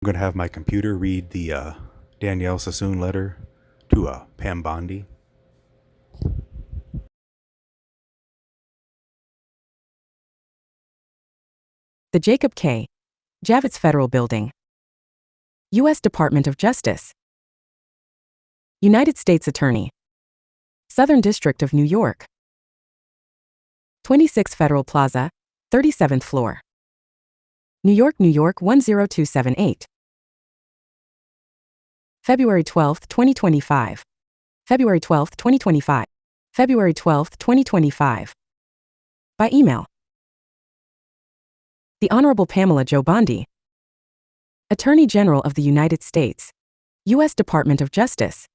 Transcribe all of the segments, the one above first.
going to have my computer read the Dannielle Sassoon letter to Pam Bondi. The Jacob K. Javits Federal Building, U.S. Department of Justice, United States Attorney, Southern District of New York, 26 Federal Plaza, 37th floor, New York, New York 10278. February 12, 2025. February 12, 2025. February 12, 2025. By email. The Honorable Pamela Jo Bondi, Attorney General of the United States, U.S. Department of Justice,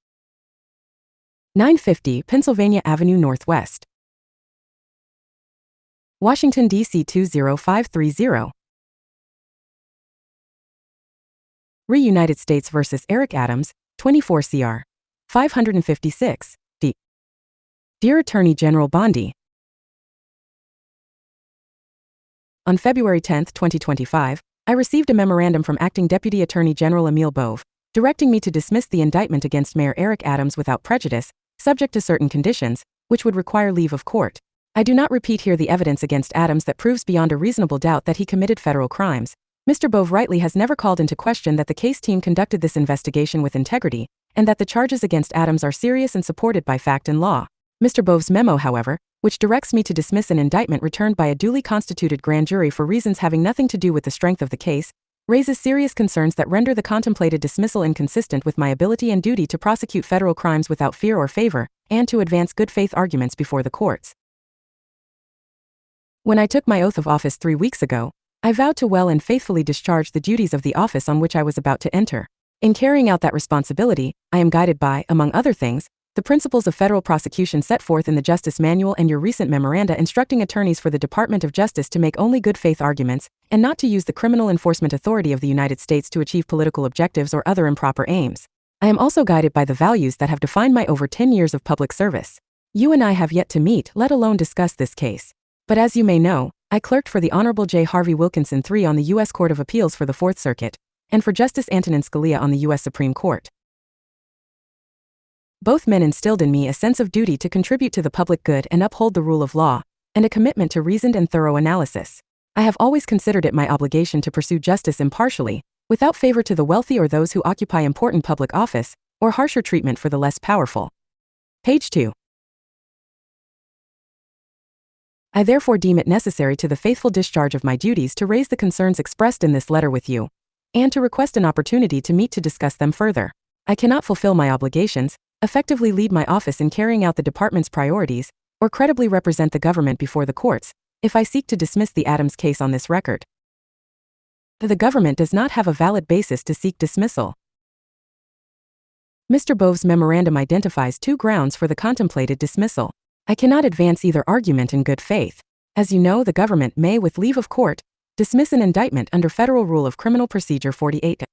950 Pennsylvania Avenue Northwest, Washington, D.C. 20530. Re United States v. Eric Adams, 24 CR 556, D. Dear Attorney General Bondi, on February 10, 2025, I received a memorandum from Acting Deputy Attorney General Emile Bove, directing me to dismiss the indictment against Mayor Eric Adams without prejudice, subject to certain conditions, which would require leave of court. I do not repeat here the evidence against Adams that proves beyond a reasonable doubt that he committed federal crimes. Mr. Bove rightly has never called into question that the case team conducted this investigation with integrity, and that the charges against Adams are serious and supported by fact and law. Mr. Bove's memo, however, which directs me to dismiss an indictment returned by a duly constituted grand jury for reasons having nothing to do with the strength of the case, raises serious concerns that render the contemplated dismissal inconsistent with my ability and duty to prosecute federal crimes without fear or favor, and to advance good faith arguments before the courts. When I took my oath of office 3 weeks ago, I vowed to well and faithfully discharge the duties of the office on which I was about to enter. In carrying out that responsibility, I am guided by, among other things, the principles of federal prosecution set forth in the Justice Manual and your recent memoranda instructing attorneys for the Department of Justice to make only good faith arguments, and not to use the criminal enforcement authority of the United States to achieve political objectives or other improper aims. I am also guided by the values that have defined my over 10 years of public service. You and I have yet to meet, let alone discuss this case. But as you may know, I clerked for the Honorable J. Harvey Wilkinson III on the U.S. Court of Appeals for the Fourth Circuit, and for Justice Antonin Scalia on the U.S. Supreme Court. Both men instilled in me a sense of duty to contribute to the public good and uphold the rule of law, and a commitment to reasoned and thorough analysis. I have always considered it my obligation to pursue justice impartially, without favor to the wealthy or those who occupy important public office, or harsher treatment for the less powerful. Page 2. I therefore deem it necessary to the faithful discharge of my duties to raise the concerns expressed in this letter with you, and to request an opportunity to meet to discuss them further. I cannot fulfill my obligations, effectively lead my office in carrying out the department's priorities, or credibly represent the government before the courts, if I seek to dismiss the Adams case on this record. The government does not have a valid basis to seek dismissal. Mr. Bove's memorandum identifies 2 grounds for the contemplated dismissal. I cannot advance either argument in good faith. As you know, the government may, with leave of court, dismiss an indictment under Federal Rule of Criminal Procedure 48.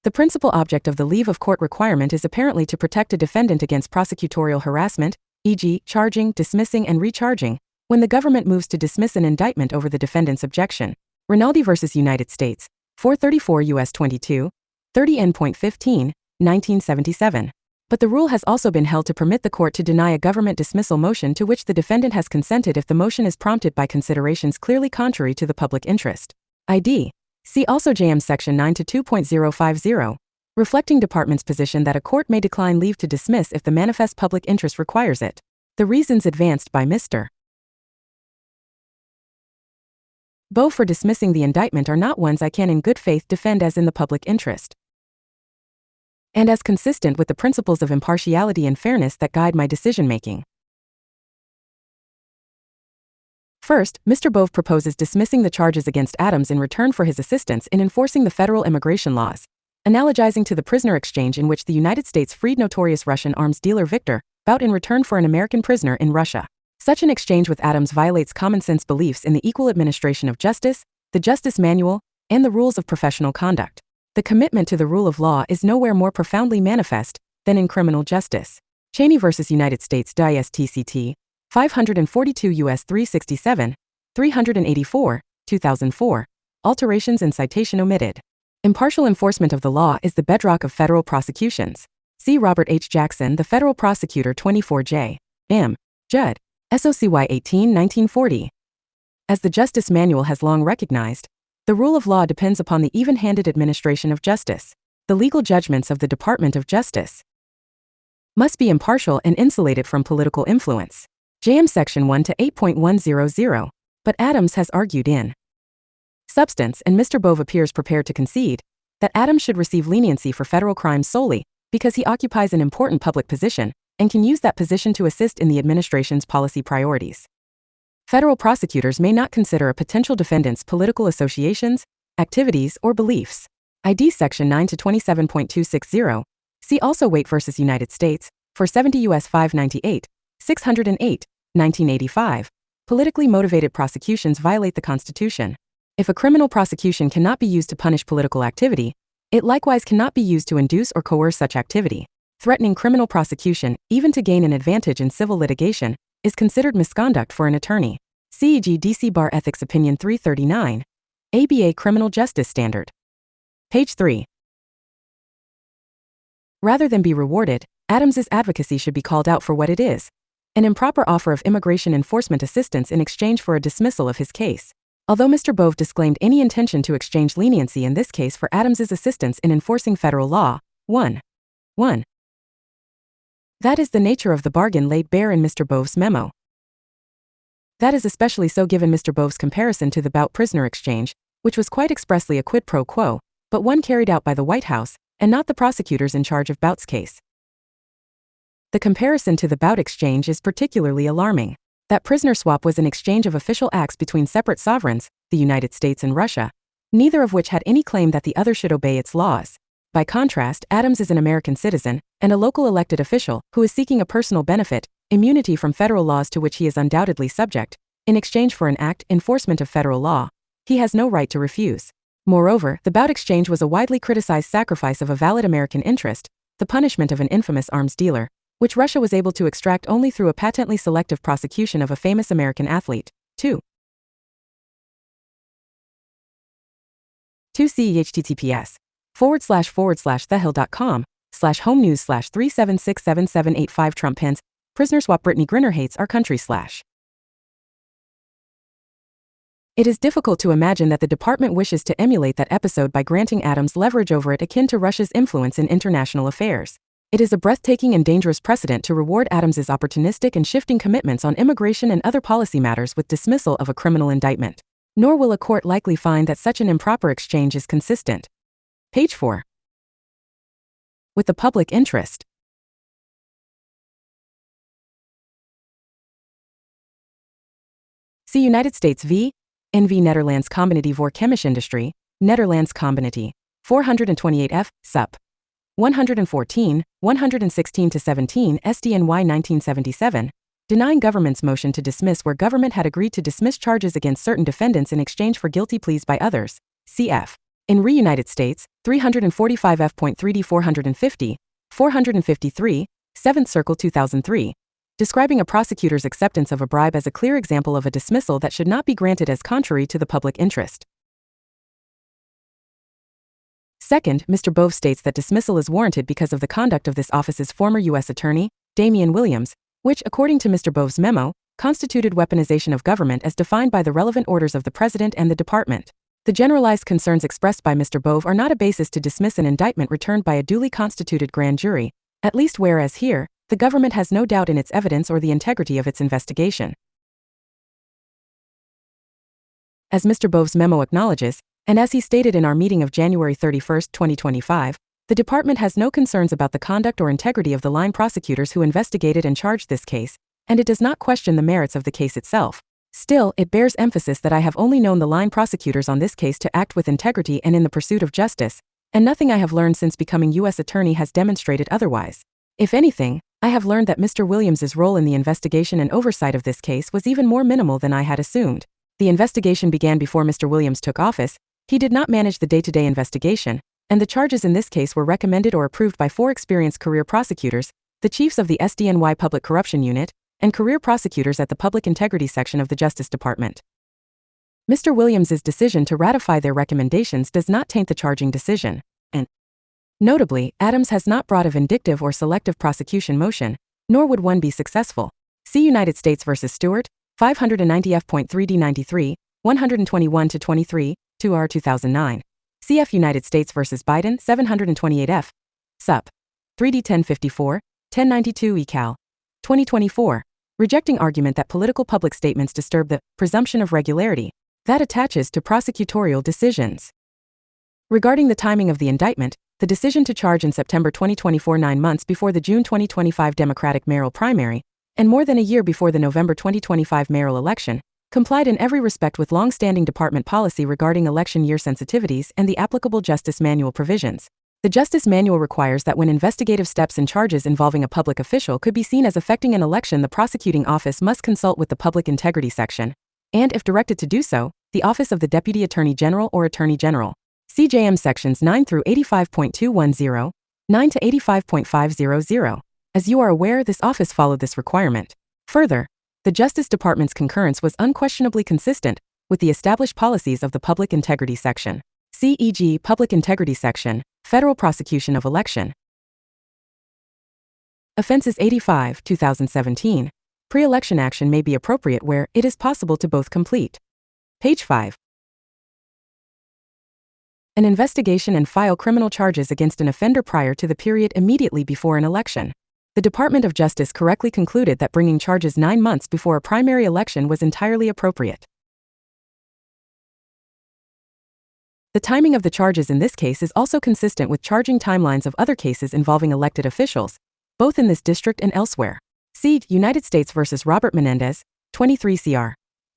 The principal object of the leave of court requirement is apparently to protect a defendant against prosecutorial harassment, e.g., charging, dismissing, and recharging, when the government moves to dismiss an indictment over the defendant's objection. Rinaldi v. United States, 434 U.S. 22, 30 N.15, 1977. But the rule has also been held to permit the court to deny a government dismissal motion to which the defendant has consented if the motion is prompted by considerations clearly contrary to the public interest. ID. See also JM Section 9 to 2.050, reflecting Department's position that a court may decline leave to dismiss if the manifest public interest requires it. The reasons advanced by Mr. Bove for dismissing the indictment are not ones I can in good faith defend as in the public interest, and as consistent with the principles of impartiality and fairness that guide my decision-making. First, Mr. Bove proposes dismissing the charges against Adams in return for his assistance in enforcing the federal immigration laws, analogizing to the prisoner exchange in which the United States freed notorious Russian arms dealer Victor Bout in return for an American prisoner in Russia. Such an exchange with Adams violates common-sense beliefs in the equal administration of justice, the Justice Manual, and the rules of professional conduct. The commitment to the rule of law is nowhere more profoundly manifest than in criminal justice. Cheney v. United States DISTCT, 542 U.S. 367, 384, 2004, alterations and citation omitted. Impartial enforcement of the law is the bedrock of federal prosecutions. See Robert H. Jackson, the Federal Prosecutor 24J. M. Judd. SOCY 18, 1940. As the Justice Manual has long recognized, the rule of law depends upon the even-handed administration of justice. The legal judgments of the Department of Justice must be impartial and insulated from political influence. JM Section 1 to 8.100. But Adams has argued in substance, and Mr. Bove appears prepared to concede, that Adams should receive leniency for federal crimes solely because he occupies an important public position and can use that position to assist in the administration's policy priorities. Federal prosecutors may not consider a potential defendant's political associations, activities, or beliefs. ID Section 9 to 27.260. See also Waite v. United States, 470 U.S. 598, 608, 1985. Politically motivated prosecutions violate the Constitution. If a criminal prosecution cannot be used to punish political activity, it likewise cannot be used to induce or coerce such activity. Threatening criminal prosecution, even to gain an advantage in civil litigation, is considered misconduct for an attorney. CEG DC Bar Ethics Opinion 339. ABA Criminal Justice Standard. Page 3. Rather than be rewarded, Adams's advocacy should be called out for what it is: an improper offer of immigration enforcement assistance in exchange for a dismissal of his case. Although Mr. Bove disclaimed any intention to exchange leniency in this case for Adams's assistance in enforcing federal law, 1. That is the nature of the bargain laid bare in Mr. Bove's memo. That is especially so given Mr. Bove's comparison to the Bout prisoner exchange, which was quite expressly a quid pro quo, but one carried out by the White House, and not the prosecutors in charge of Bout's case. The comparison to the Bout exchange is particularly alarming. That prisoner swap was an exchange of official acts between separate sovereigns, the United States and Russia, neither of which had any claim that the other should obey its laws. By contrast, Adams is an American citizen and a local elected official who is seeking a personal benefit, immunity from federal laws to which he is undoubtedly subject, in exchange for an act, enforcement of federal law, he has no right to refuse. Moreover, the Bout exchange was a widely criticized sacrifice of a valid American interest, the punishment of an infamous arms dealer, which Russia was able to extract only through a patently selective prosecution of a famous American athlete. 2. See https://thehill.com/home news/3767785 Trump pens, prisoner swap Brittany Griner hates our country / It is difficult to imagine that the department wishes to emulate that episode by granting Adams leverage over it akin to Russia's influence in international affairs. It is a breathtaking and dangerous precedent to reward Adams's opportunistic and shifting commitments on immigration and other policy matters with dismissal of a criminal indictment. Nor will a court likely find that such an improper exchange is consistent. Page 4. With the public interest. See United States v. NV Nederlands Combinatie voor Chemische Industrie, Nederlands Combinatie, 428 F. Sup. 114, 116-17 SDNY 1977, denying government's motion to dismiss where government had agreed to dismiss charges against certain defendants in exchange for guilty pleas by others, cf. In re United States, 345 F.3d 450, 453, 7th Circle 2003, describing a prosecutor's acceptance of a bribe as a clear example of a dismissal that should not be granted as contrary to the public interest. Second, Mr. Bove states that dismissal is warranted because of the conduct of this office's former U.S. Attorney, Damian Williams, which, according to Mr. Bove's memo, constituted weaponization of government as defined by the relevant orders of the President and the Department. The generalized concerns expressed by Mr. Bove are not a basis to dismiss an indictment returned by a duly constituted grand jury, at least whereas here, the government has no doubt in its evidence or the integrity of its investigation. As Mr. Bove's memo acknowledges, and as he stated in our meeting of January 31, 2025, the department has no concerns about the conduct or integrity of the line prosecutors who investigated and charged this case, and it does not question the merits of the case itself. Still, it bears emphasis that I have only known the line prosecutors on this case to act with integrity and in the pursuit of justice, and nothing I have learned since becoming U.S. Attorney has demonstrated otherwise. If anything, I have learned that Mr. Williams's role in the investigation and oversight of this case was even more minimal than I had assumed. The investigation began before Mr. Williams took office. He did not manage the day-to-day investigation, and the charges in this case were recommended or approved by 4 experienced career prosecutors, the chiefs of the SDNY Public Corruption Unit, and career prosecutors at the Public Integrity Section of the Justice Department. Mr. Williams's decision to ratify their recommendations does not taint the charging decision, and notably, Adams has not brought a vindictive or selective prosecution motion, nor would one be successful. See United States v. Stewart, 590 F.3d 93, 121-23, 2R 2009. Cf. United States v. Biden, 728 F. Sup. 3D 1054, 1092 eCal. 2024. Rejecting argument that political public statements disturb the presumption of regularity that attaches to prosecutorial decisions. Regarding the timing of the indictment, the decision to charge in September 2024, 9 months before the June 2025 Democratic mayoral primary, and more than a year before the November 2025 mayoral election, complied in every respect with long-standing department policy regarding election year sensitivities and the applicable Justice Manual provisions. The Justice Manual requires that when investigative steps and charges involving a public official could be seen as affecting an election, the prosecuting office must consult with the Public Integrity Section, and if directed to do so, the Office of the Deputy Attorney General or Attorney General. CJM Sections 9 through 85.210, 9 to 85.500. As you are aware, this office followed this requirement. Further, the Justice Department's concurrence was unquestionably consistent with the established policies of the Public Integrity Section. CEG Public Integrity Section, Federal Prosecution of Election. Offenses 85, 2017. Pre-election action may be appropriate where it is possible to both complete. Page 5. An investigation and file criminal charges against an offender prior to the period immediately before an election. The Department of Justice correctly concluded that bringing charges 9 months before a primary election was entirely appropriate. The timing of the charges in this case is also consistent with charging timelines of other cases involving elected officials, both in this district and elsewhere. See United States v. Robert Menendez, 23 CR.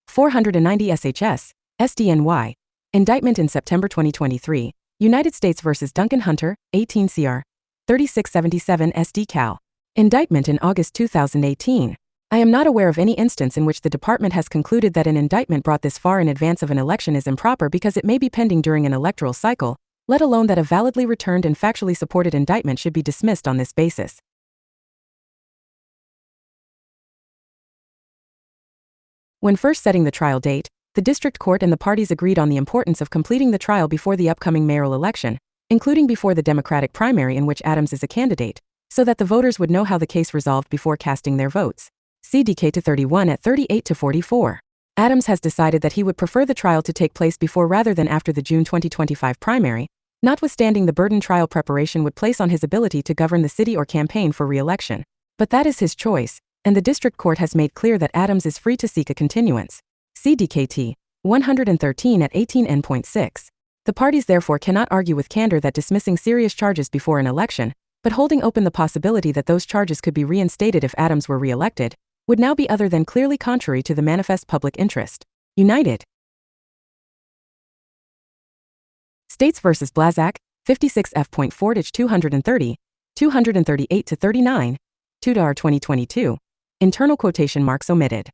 490 SHS, SDNY. Indictment in September 2023. United States v. Duncan Hunter, 18 CR. 3677 SD Cal. Indictment in August 2018. I am not aware of any instance in which the department has concluded that an indictment brought this far in advance of an election is improper because it may be pending during an electoral cycle, let alone that a validly returned and factually supported indictment should be dismissed on this basis. When first setting the trial date, the district court and the parties agreed on the importance of completing the trial before the upcoming mayoral election, including before the Democratic primary in which Adams is a candidate, so that the voters would know how the case resolved before casting their votes. CDK to 31 at 38 to 44. Adams has decided that he would prefer the trial to take place before rather than after the June 2025 primary, notwithstanding the burden trial preparation would place on his ability to govern the city or campaign for re-election. But that is his choice, and the district court has made clear that Adams is free to seek a continuance. CDKT 113 at 18N.6. The parties therefore cannot argue with candor that dismissing serious charges before an election, but holding open the possibility that those charges could be reinstated if Adams were re-elected, would now be other than clearly contrary to the manifest public interest. United States v. Blazak, 56 F.4 230, 238 to 39, 2 2022. Internal quotation marks omitted.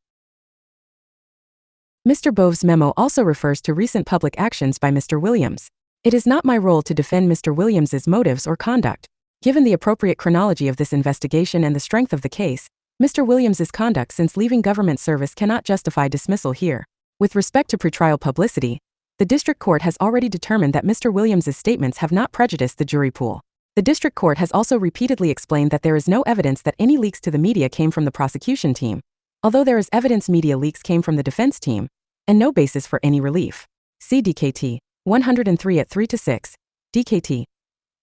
Mr. Bove's memo also refers to recent public actions by Mr. Williams. It is not my role to defend Mr. Williams's motives or conduct. Given the appropriate chronology of this investigation and the strength of the case, Mr. Williams's conduct since leaving government service cannot justify dismissal here. With respect to pretrial publicity, the district court has already determined that Mr. Williams's statements have not prejudiced the jury pool. The district court has also repeatedly explained that there is no evidence that any leaks to the media came from the prosecution team, although there is evidence media leaks came from the defense team, and no basis for any relief. See DKT 103 at 3 to 6, DKT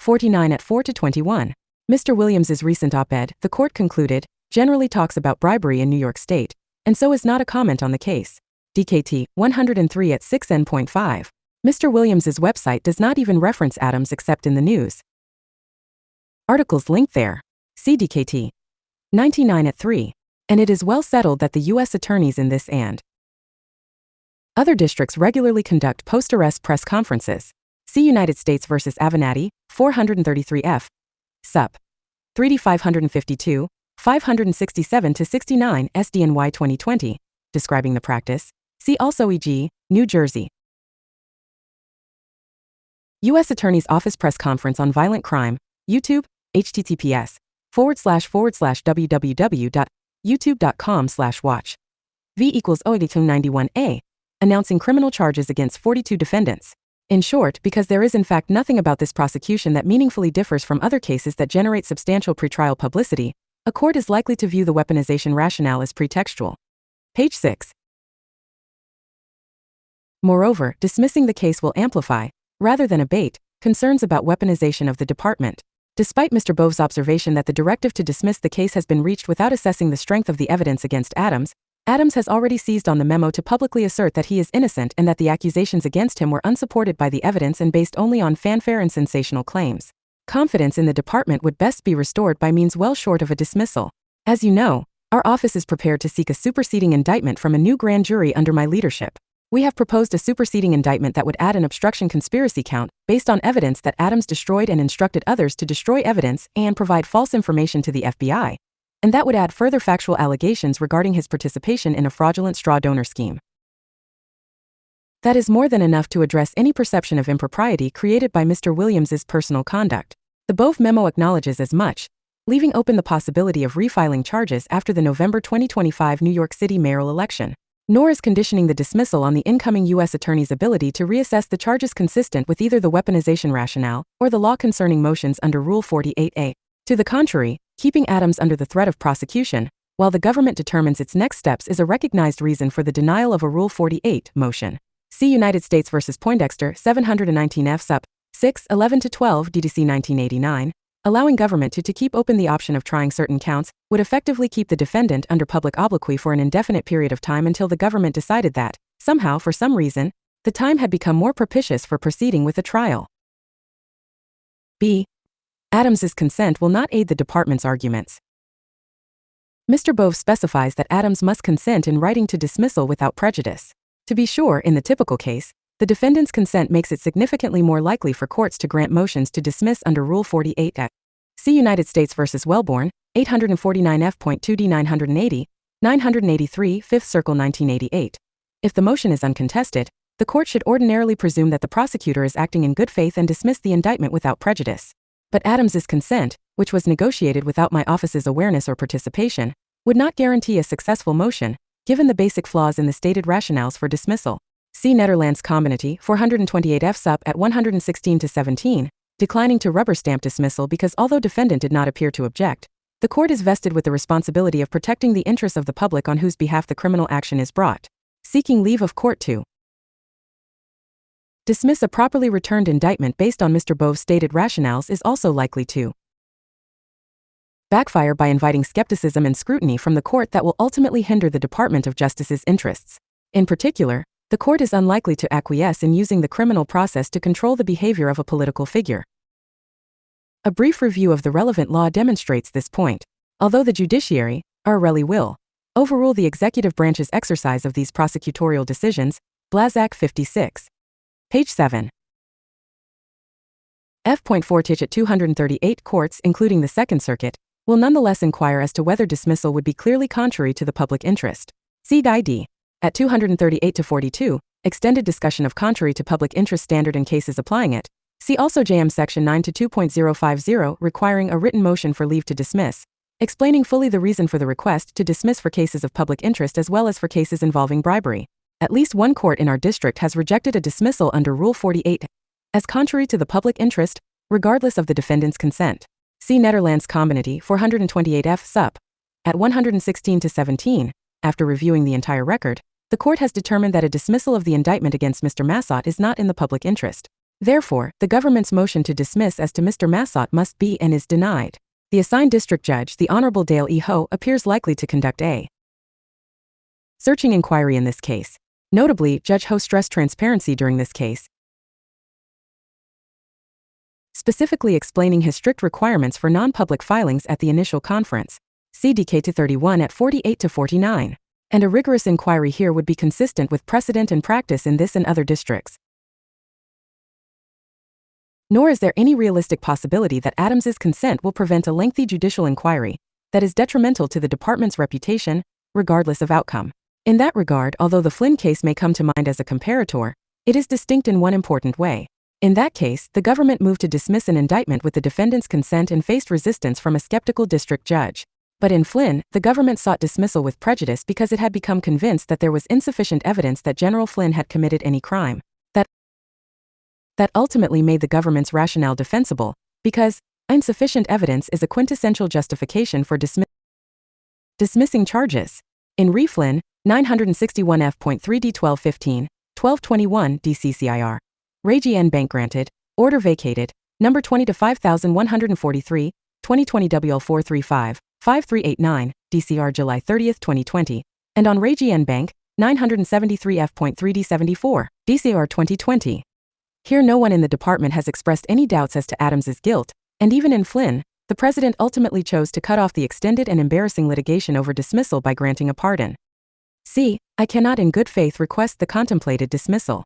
49 at 4 to 21. Mr. Williams's recent op-ed, the court concluded, generally talks about bribery in New York State, and so is not a comment on the case. DKT 103 at 6N.5. Mr. Williams's website does not even reference Adams except in the news articles linked there. See DKT 99 at 3. And it is well settled that the U.S. attorneys in this and other districts regularly conduct post-arrest press conferences. See United States v. Avenatti, 433 F. Sup. 3D 552, 567 to 69 SDNY 2020, describing the practice. See also e.g., New Jersey. U.S. Attorney's Office Press Conference on Violent Crime, YouTube, https://www.youtube.com/watch. V equals 09291A. announcing criminal charges against 42 defendants. In short, because there is in fact nothing about this prosecution that meaningfully differs from other cases that generate substantial pretrial publicity, a court is likely to view the weaponization rationale as pretextual. Page 6. Moreover, dismissing the case will amplify, rather than abate, concerns about weaponization of the department. Despite Mr. Bove's observation that the directive to dismiss the case has been reached without assessing the strength of the evidence against Adams, Adams has already seized on the memo to publicly assert that he is innocent and that the accusations against him were unsupported by the evidence and based only on fanfare and sensational claims. Confidence in the department would best be restored by means well short of a dismissal. As you know, our office is prepared to seek a superseding indictment from a new grand jury under my leadership. We have proposed a superseding indictment that would add an obstruction conspiracy count based on evidence that Adams destroyed and instructed others to destroy evidence and provide false information to the FBI. And that would add further factual allegations regarding his participation in a fraudulent straw donor scheme. That is more than enough to address any perception of impropriety created by Mr. Williams's personal conduct. The Bove memo acknowledges as much, leaving open the possibility of refiling charges after the November 2025 New York City mayoral election. Nor is conditioning the dismissal on the incoming U.S. Attorney's ability to reassess the charges consistent with either the weaponization rationale or the law concerning motions under Rule 48A. To the contrary, keeping Adams under the threat of prosecution, while the government determines its next steps, is a recognized reason for the denial of a Rule 48 motion. See United States v. Poindexter, 719 F. Sup. 6, 11-12 DDC 1989. Allowing government to keep open the option of trying certain counts would effectively keep the defendant under public obloquy for an indefinite period of time until the government decided that, somehow for some reason, the time had become more propitious for proceeding with a trial. B. Adams's consent will not aid the department's arguments. Mr. Bove specifies that Adams must consent in writing to dismissal without prejudice. To be sure, in the typical case, the defendant's consent makes it significantly more likely for courts to grant motions to dismiss under Rule 48A. See United States v. Wellborn, 849 F.2d 980, 983 5th Circle 1988. If the motion is uncontested, the court should ordinarily presume that the prosecutor is acting in good faith and dismiss the indictment without prejudice. But Adams's consent, which was negotiated without my office's awareness or participation, would not guarantee a successful motion, given the basic flaws in the stated rationales for dismissal. See Netherlands Combinity, 428 F. Sup. At 116-17, declining to rubber stamp dismissal because although defendant did not appear to object, the court is vested with the responsibility of protecting the interests of the public on whose behalf the criminal action is brought. Seeking leave of court to dismiss a properly returned indictment based on Mr. Bove's stated rationales is also likely to backfire by inviting skepticism and scrutiny from the court that will ultimately hinder the Department of Justice's interests. In particular, the court is unlikely to acquiesce in using the criminal process to control the behavior of a political figure. A brief review of the relevant law demonstrates this point. Although the judiciary, rarely will overrule the executive branch's exercise of these prosecutorial decisions, Blazak 56. Page 7. F.4 at 238 courts, including the Second Circuit, will nonetheless inquire as to whether dismissal would be clearly contrary to the public interest. See D. At 238-42, extended discussion of contrary to public interest standard in cases applying it. See also JM Section 9-2.050 requiring a written motion for leave to dismiss, explaining fully the reason for the request to dismiss for cases of public interest as well as for cases involving bribery. At least one court in our district has rejected a dismissal under Rule 48 as contrary to the public interest, regardless of the defendant's consent. See Netherlands Combinity, 428 F. Sup. At 116-17, after reviewing the entire record, the court has determined that a dismissal of the indictment against Mr. Massot is not in the public interest. Therefore, the government's motion to dismiss as to Mr. Massot must be and is denied. The assigned district judge, the Honorable Dale E. Ho, appears likely to conduct a searching inquiry in this case. Notably, Judge Ho stressed transparency during this case, specifically explaining his strict requirements for non-public filings at the initial conference. CDK 31 at 48-49. And a rigorous inquiry here would be consistent with precedent and practice in this and other districts. Nor is there any realistic possibility that Adams's consent will prevent a lengthy judicial inquiry that is detrimental to the department's reputation, regardless of outcome. In that regard, although the Flynn case may come to mind as a comparator, it is distinct in one important way. In that case, the government moved to dismiss an indictment with the defendant's consent and faced resistance from a skeptical district judge. But in Flynn, the government sought dismissal with prejudice because it had become convinced that there was insufficient evidence that General Flynn had committed any crime. That ultimately made the government's rationale defensible, because insufficient evidence is a quintessential justification for dismissing charges. In Re Flynn, 961 F.3d 1215, 1221 DCCIR. Regi N Bank granted, order vacated, number 20 to 5143, 2020 WL 435, 5389, DCR July 30, 2020, and on Regi N Bank, 973 F.3d 74, DCR 2020. Here no one in the department has expressed any doubts as to Adams's guilt, and even in Flynn, the president ultimately chose to cut off the extended and embarrassing litigation over dismissal by granting a pardon. C. I cannot in good faith request the contemplated dismissal.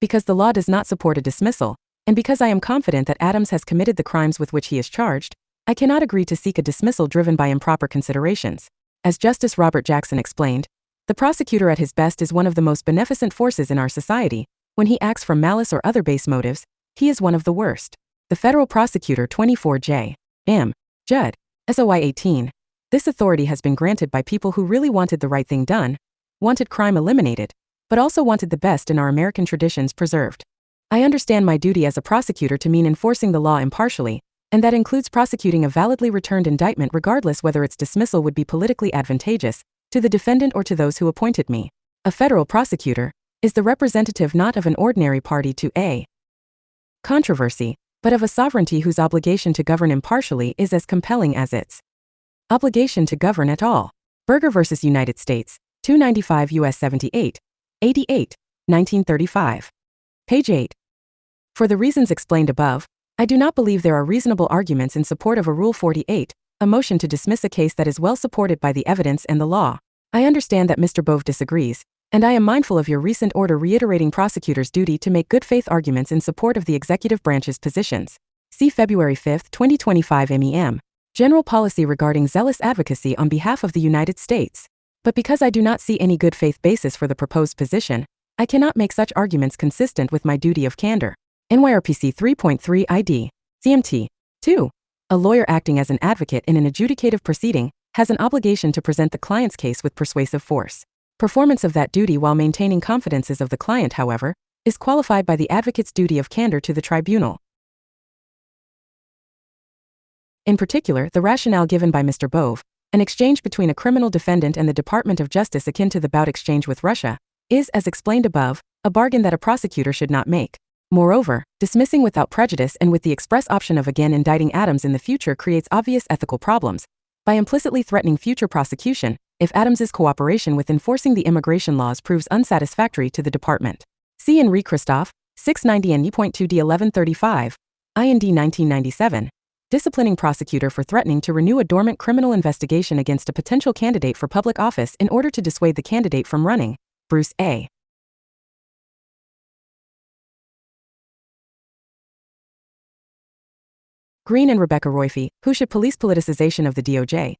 Because the law does not support a dismissal, and because I am confident that Adams has committed the crimes with which he is charged, I cannot agree to seek a dismissal driven by improper considerations. As Justice Robert Jackson explained, the prosecutor at his best is one of the most beneficent forces in our society. When he acts from malice or other base motives, he is one of the worst. The federal prosecutor 24J. M. Judd. SOY 18. This authority has been granted by people who really wanted the right thing done, wanted crime eliminated, but also wanted the best in our American traditions preserved. I understand my duty as a prosecutor to mean enforcing the law impartially, and that includes prosecuting a validly returned indictment regardless whether its dismissal would be politically advantageous to the defendant or to those who appointed me. A federal prosecutor is the representative not of an ordinary party to a controversy, but of a sovereignty whose obligation to govern impartially is as compelling as its obligation to govern at all. Berger v. United States, 295 U.S. 78, 88, 1935. Page 8. For the reasons explained above, I do not believe there are reasonable arguments in support of a Rule 48, a motion to dismiss a case that is well supported by the evidence and the law. I understand that Mr. Bove disagrees, and I am mindful of your recent order reiterating prosecutors' duty to make good faith arguments in support of the executive branch's positions. See February 5, 2025 MEM. General policy regarding zealous advocacy on behalf of the United States. But because I do not see any good faith basis for the proposed position, I cannot make such arguments consistent with my duty of candor. NYRPC 3.3 ID. CMT. 2. A lawyer acting as an advocate in an adjudicative proceeding has an obligation to present the client's case with persuasive force. Performance of that duty while maintaining confidences of the client, however, is qualified by the advocate's duty of candor to the tribunal. In particular, the rationale given by Mr. Bove, an exchange between a criminal defendant and the Department of Justice akin to the bout exchange with Russia, is, as explained above, a bargain that a prosecutor should not make. Moreover, dismissing without prejudice and with the express option of again indicting Adams in the future creates obvious ethical problems. By implicitly threatening future prosecution, if Adams's cooperation with enforcing the immigration laws proves unsatisfactory to the department. See in Re Christoph, 690 and E.2d 1135, IND 1997. Disciplining prosecutor for threatening to renew a dormant criminal investigation against a potential candidate for public office in order to dissuade the candidate from running. Bruce A. Green and Rebecca Royfey, who should police politicization of the DOJ.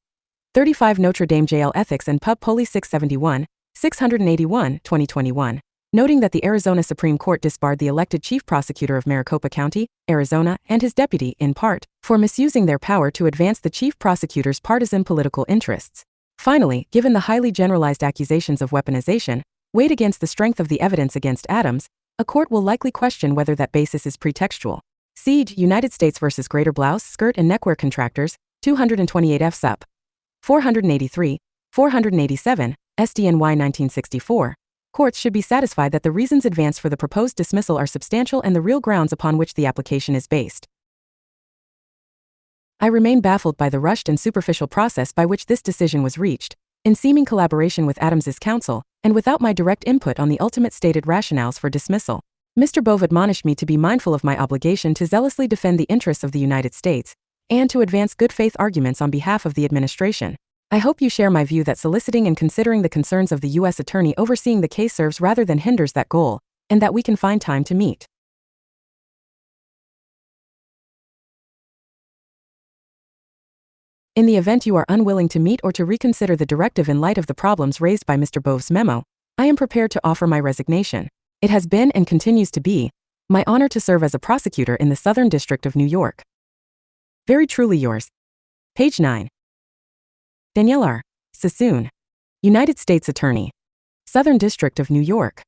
35 Notre Dame Jail Ethics and Pub Police 671, 681, 2021. Noting that the Arizona Supreme Court disbarred the elected chief prosecutor of Maricopa County, Arizona, and his deputy, in part, for misusing their power to advance the chief prosecutor's partisan political interests. Finally, given the highly generalized accusations of weaponization, weighed against the strength of the evidence against Adams, a court will likely question whether that basis is pretextual. Siege, United States v. Greater Blouse, Skirt and Neckwear Contractors, 228 F. Sup. 483, 487, SDNY 1964. Courts should be satisfied that the reasons advanced for the proposed dismissal are substantial and the real grounds upon which the application is based. I remain baffled by the rushed and superficial process by which this decision was reached, in seeming collaboration with Adams's counsel, and without my direct input on the ultimate stated rationales for dismissal. Mr. Bove admonished me to be mindful of my obligation to zealously defend the interests of the United States, and to advance good faith arguments on behalf of the administration. I hope you share my view that soliciting and considering the concerns of the U.S. Attorney overseeing the case serves rather than hinders that goal, and that we can find time to meet. In the event you are unwilling to meet or to reconsider the directive in light of the problems raised by Mr. Bove's memo, I am prepared to offer my resignation. It has been and continues to be my honor to serve as a prosecutor in the Southern District of New York. Very truly yours. Page 9. Dannielle Sassoon, United States Attorney, Southern District of New York.